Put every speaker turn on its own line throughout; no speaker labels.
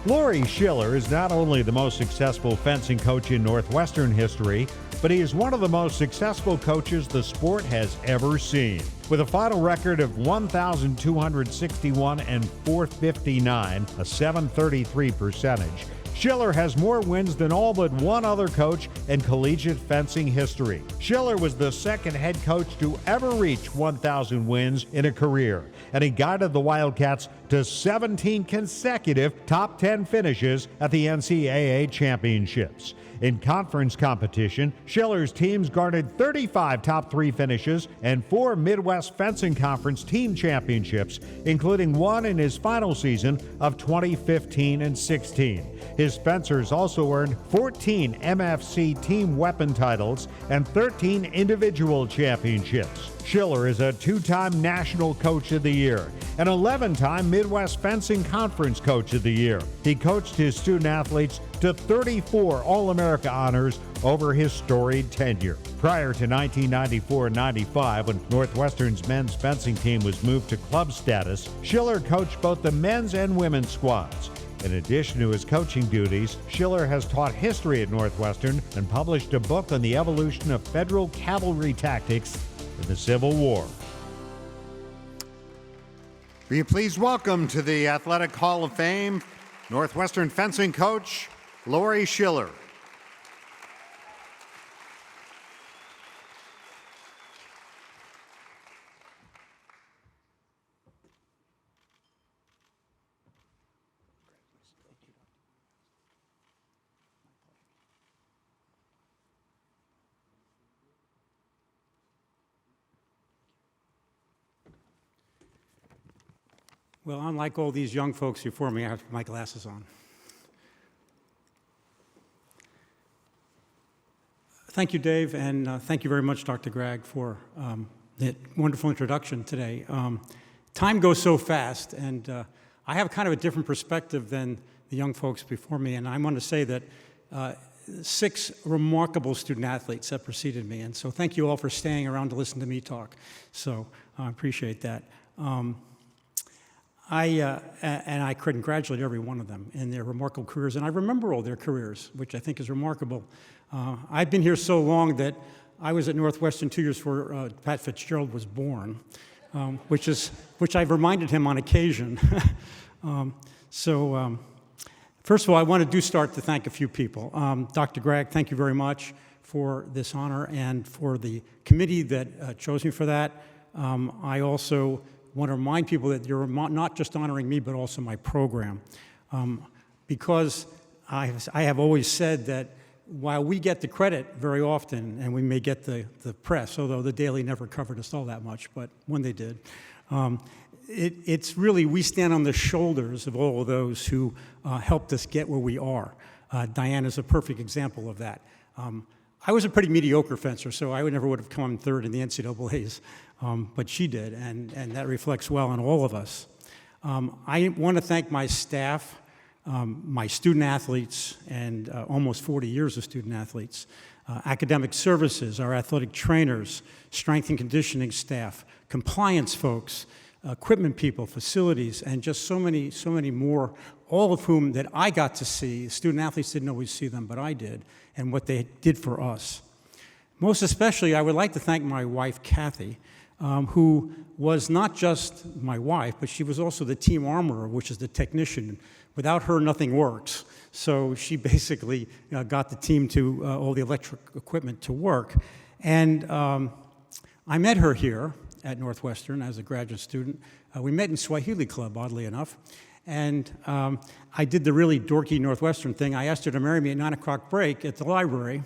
Laurie Schiller is not only the most successful fencing coach in Northwestern history, but he is one of the most successful coaches the sport has ever seen. With a final record of 1,261 and 459, a .733 percentage, Schiller has more wins than all but one other coach in collegiate fencing history. Schiller was the second head coach to ever reach 1,000 wins in a career, and he guided the Wildcats to 17 consecutive top 10 finishes at the NCAA championships. In conference competition, Schiller's teams garnered 35 top 3 finishes and 4 Midwest Fencing Conference team championships, including one in his final season of 2015 and 16. His fencers also earned 14 MFC team weapon titles and 13 individual championships. Schiller is a 2-time National Coach of the Year, an 11-time Midwest Fencing Conference Coach of the Year. He coached his student athletes to 34 All-America honors over his storied tenure. Prior to 1994-95, when Northwestern's men's fencing team was moved to club status, Schiller coached both the men's and women's squads. In addition to his coaching duties, Schiller has taught history at Northwestern and published a book on the evolution of Federal cavalry tactics in the Civil War. Will you please welcome to the Athletic Hall of Fame, Northwestern fencing coach, Laurie Schiller.
Well, unlike all these young folks before me, I have my glasses on. Thank you, Dave, and thank you very much, Dr. Gregg, for that wonderful introduction today. Time goes so fast, and I have kind of a different perspective than the young folks before me, and I want to say that 6 remarkable student athletes have preceded me, and so thank you all for staying around to listen to me talk. So I appreciate that. I congratulate every one of them in their remarkable careers, and I remember all their careers, which I think is remarkable. I've been here so long that I was at Northwestern 2 years before Pat Fitzgerald was born, which I've reminded him on occasion. First of all, I want to start to thank a few people. Dr. Gregg, thank you very much for this honor and for the committee that chose me for that. I also want to remind people that you're not just honoring me, but also my program. Because I have always said that while we get the credit very often, and we may get the press, although the Daily never covered us all that much, but when they did, it's really, we stand on the shoulders of all of those who helped us get where we are. Diane is a perfect example of that. I was a pretty mediocre fencer, so I never would have come third in the NCAAs, but she did, and that reflects well on all of us. I want to thank my staff, my student athletes, and almost 40 years of student athletes, academic services, our athletic trainers, strength and conditioning staff, compliance folks, equipment people, facilities, and just so many more, all of whom that I got to see. Student athletes didn't always see them, but I did, and what they did for us. Most especially, I would like to thank my wife, Kathy, who was not just my wife, but she was also the team armorer, which is the technician. Without her, nothing works. So she basically got the team to all the electric equipment to work. And I met her here at Northwestern as a graduate student. We met in Swahili Club, oddly enough. And I did the really dorky Northwestern thing. I asked her to marry me at 9 o'clock break at the library.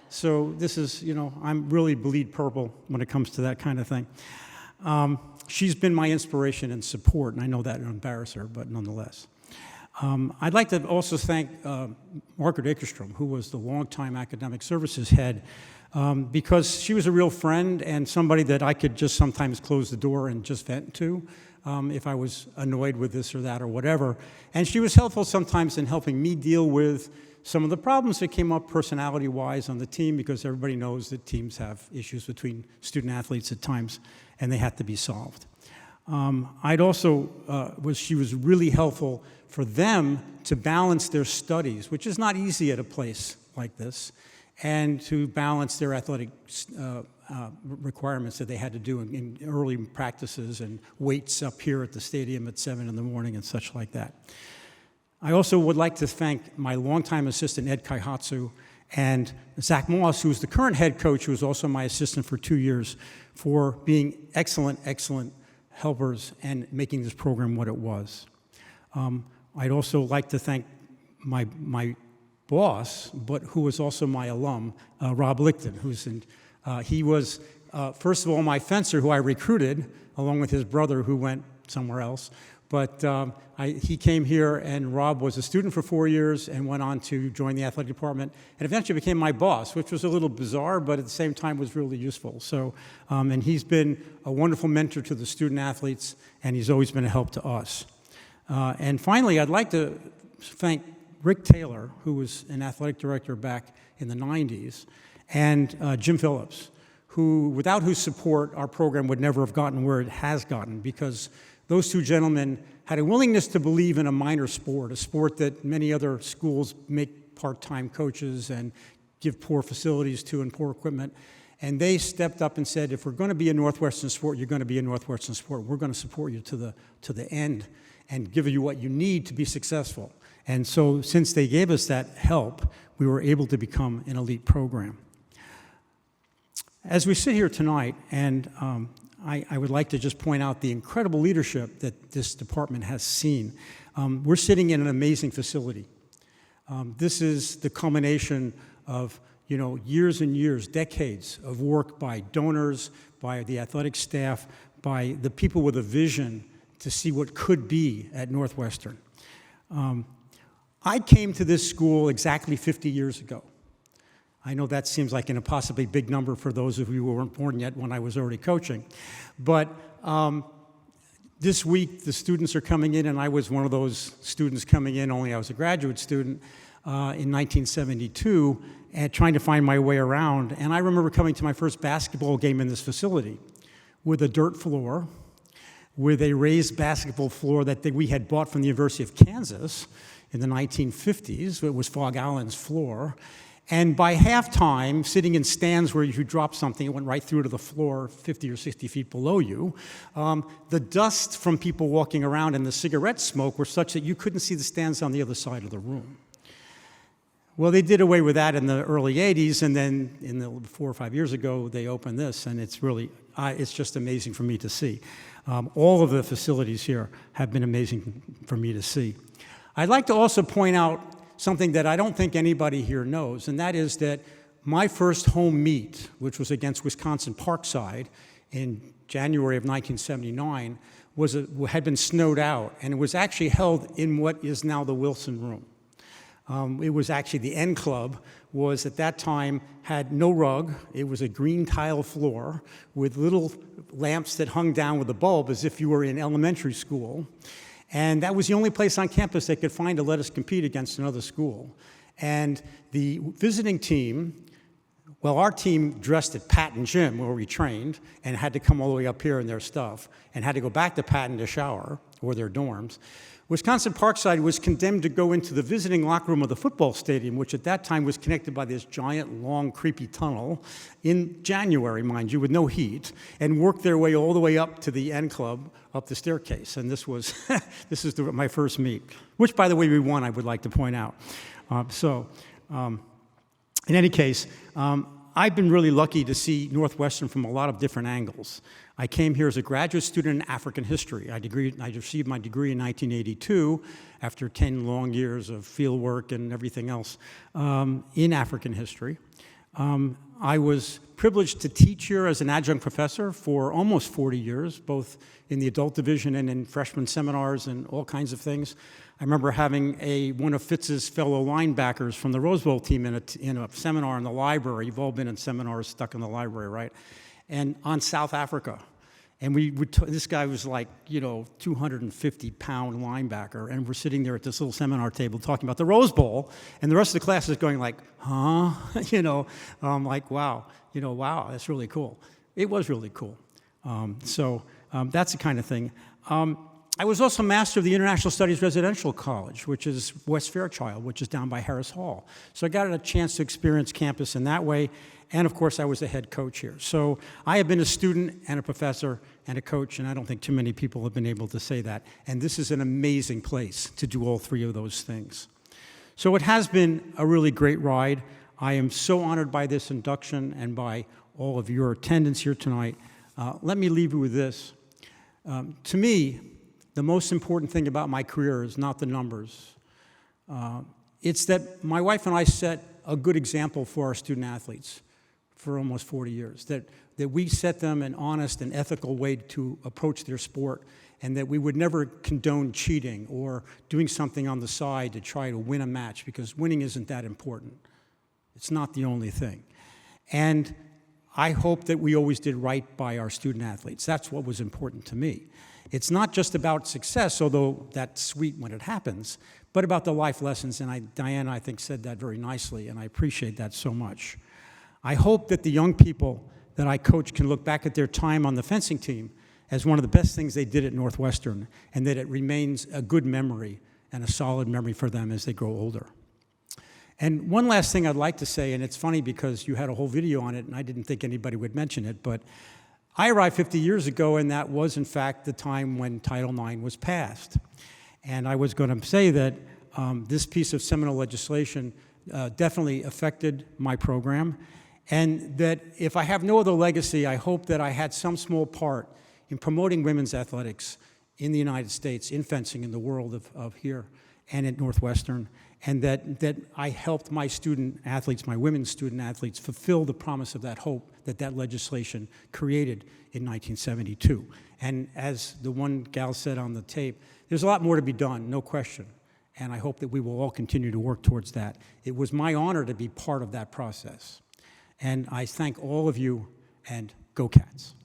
So this is, I'm really bleed purple when it comes to that kind of thing. She's been my inspiration and support, and I know that will embarrass her, but nonetheless. I'd like to also thank Margaret Akerstrom, who was the longtime academic services head, because she was a real friend and somebody that I could just sometimes close the door and just vent to if I was annoyed with this or that or whatever. And she was helpful sometimes in helping me deal with some of the problems that came up personality-wise on the team, because everybody knows that teams have issues between student athletes at times, and they have to be solved. She was really helpful for them to balance their studies, which is not easy at a place like this, and to balance their athletic requirements that they had to do in early practices and weights up here at the stadium at 7 in the morning and such like that. I also would like to thank my longtime assistant, Ed Kaihatsu, and Zach Moss, who's the current head coach, who was also my assistant for 2 years, for being excellent helpers and making this program what it was. I'd also like to thank my boss, but who was also my alum, Rob Lichten, he was, first of all, my fencer who I recruited, along with his brother who went somewhere else. But he came here, and Rob was a student for 4 years and went on to join the athletic department and eventually became my boss, which was a little bizarre, but at the same time was really useful. So, and he's been a wonderful mentor to the student athletes, and he's always been a help to us. And finally, I'd like to thank Rick Taylor, who was an athletic director back in the 90s, and Jim Phillips, without whose support our program would never have gotten where it has gotten, because those two gentlemen had a willingness to believe in a minor sport, a sport that many other schools make part-time coaches and give poor facilities to and poor equipment. And they stepped up and said, if we're going to be a Northwestern sport, you're going to be a Northwestern sport. We're going to support you to the end and give you what you need to be successful. And so since they gave us that help, we were able to become an elite program. As we sit here tonight, and I would like to just point out the incredible leadership that this department has seen. We're sitting in an amazing facility. This is the culmination of years and years, decades of work by donors, by the athletic staff, by the people with a vision to see what could be at Northwestern. I came to this school exactly 50 years ago. I know that seems like an impossibly big number for those of you who weren't born yet when I was already coaching. But this week, the students are coming in, and I was one of those students coming in, only I was a graduate student in 1972, and trying to find my way around. And I remember coming to my first basketball game in this facility with a dirt floor, with a raised basketball floor that we had bought from the University of Kansas in the 1950s. It was Fog Allen's floor. And by halftime, sitting in stands where if you dropped something, it went right through to the floor 50 or 60 feet below you. The dust from people walking around and the cigarette smoke were such that you couldn't see the stands on the other side of the room. Well, they did away with that in the early 80s, and then 4 or 5 years ago, they opened this, and it's really, it's just amazing for me to see. All of the facilities here have been amazing for me to see. I'd like to also point out something that I don't think anybody here knows, and that is that my first home meet, which was against Wisconsin Parkside in January of 1979, had been snowed out, and it was actually held in what is now the Wilson Room. It was actually the N Club was at that time had no rug. It was a green tile floor with little lamps that hung down with a bulb as if you were in elementary school. And that was the only place on campus they could find to let us compete against another school. And the visiting team, well, our team dressed at Patton Gym where we trained and had to come all the way up here in their stuff and had to go back to Patton to shower or their dorms. Wisconsin Parkside was condemned to go into the visiting locker room of the football stadium, which at that time was connected by this giant, long, creepy tunnel in January, mind you, with no heat, and worked their way all the way up to the N Club, up the staircase. And this was my first meet, which, by the way, we won, I would like to point out. In any case, I've been really lucky to see Northwestern from a lot of different angles. I came here as a graduate student in African history. I received my degree in 1982 after 10 long years of field work and everything else in African history. I was privileged to teach here as an adjunct professor for almost 40 years, both in the adult division and in freshman seminars and all kinds of things. I remember having one of Fitz's fellow linebackers from the Rose Bowl team in a seminar in the library. You've all been in seminars stuck in the library, right? And on South Africa. And this guy was like, 250-pound linebacker, and we're sitting there at this little seminar table talking about the Rose Bowl, and the rest of the class is going like, huh? Like, wow, wow, that's really cool. It was really cool. That's the kind of thing. I was also master of the International Studies Residential College, which is West Fairchild, which is down by Harris Hall. So I got a chance to experience campus in that way. And of course, I was a head coach here. So I have been a student and a professor and a coach, and I don't think too many people have been able to say that. And this is an amazing place to do all three of those things. So it has been a really great ride. I am so honored by this induction and by all of your attendance here tonight. Let me leave you with this. To me, the most important thing about my career is not the numbers. It's that my wife and I set a good example for our student athletes for almost 40 years, that we set them an honest and ethical way to approach their sport, and that we would never condone cheating or doing something on the side to try to win a match, because winning isn't that important. It's not the only thing. And I hope that we always did right by our student athletes. That's what was important to me. It's not just about success, although that's sweet when it happens, but about the life lessons, and Diana, I think, said that very nicely, and I appreciate that so much. I hope that the young people that I coach can look back at their time on the fencing team as one of the best things they did at Northwestern, and that it remains a good memory and a solid memory for them as they grow older. And one last thing I'd like to say, and it's funny because you had a whole video on it, and I didn't think anybody would mention it, but I arrived 50 years ago, and that was, in fact, the time when Title IX was passed. And I was going to say that this piece of seminal legislation definitely affected my program, and that if I have no other legacy, I hope that I had some small part in promoting women's athletics in the United States, in fencing, in the world of here and at Northwestern, and that I helped my student athletes, my women's student athletes, fulfill the promise of that hope that that legislation created in 1972. And as the one gal said on the tape, there's a lot more to be done, no question. And I hope that we will all continue to work towards that. It was my honor to be part of that process. And I thank all of you, and go Cats.